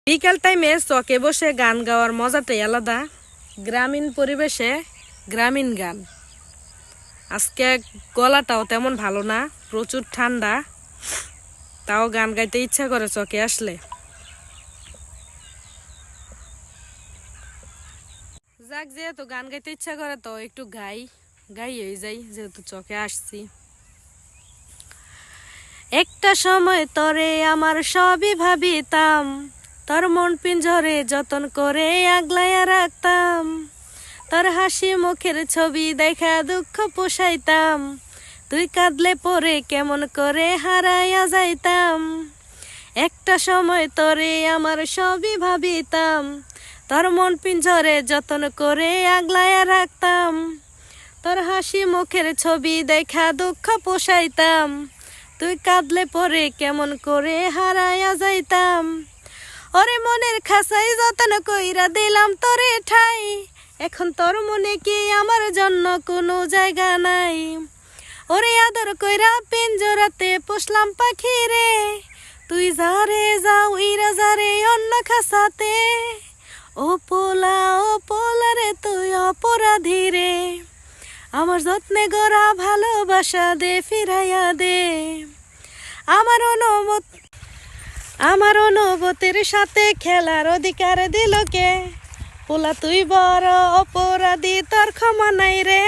বিকাল টাইমে চকে বসে গান গাওয়ার মজাটাই আলাদা। গ্রামীণ পরিবেশে গ্রামীণ গান। আজকে গলাটাও তেমন ভালো না, প্রচুর ঠান্ডা, তাও গান গাইতে ইচ্ছা করে চকে আসলে। যাক, যেহেতু গান গাইতে ইচ্ছা করে তো একটু গাই হয়ে যাই, যেহেতু চকে আসছি। একটা সময় তরে আমার সবই ভাবিতাম, তোর মন পিঞ্জরে যতন করে আগলাইয়া রাখতাম। তোর হাসি মুখের ছবি দেখা দুঃখ পোষাইতাম, তুই কাঁদলে পরে কেমন করে হারাইয়া যাইতাম। একটা সময় তরে আমার সবই ভাবিতাম, তোর মন পিঞ্জরে যতন করে আগলাইয়া রাখতাম। তোর হাসি মুখের ছবি দেখা দুঃখ পোষাইতাম, তুই কাঁদলে পরে কেমন করে হারাইয়া যাইতাম। ওরে মনের খাসাই যতন কইরা দিলাম তোরে ঠাই, এখন তোর মনে কি আমার জন্য কোনো জায়গা নাই। ওরে আদর কইরা পিঞ্জরাতে পুষলাম পাখি রে, তুই যারে যাও ইরা যারে অন্য খাসাতে। ও পোলা রে তুই অপরাধী রে, আমার যত্নে গড়া ভালোবাসা দে ফিরাইয়া দে। আমার অনুভূতির সাথে খেলার অধিকার দিল কে, পোলা তুই বড় অপরাধী, তোর ক্ষমা নাই রে।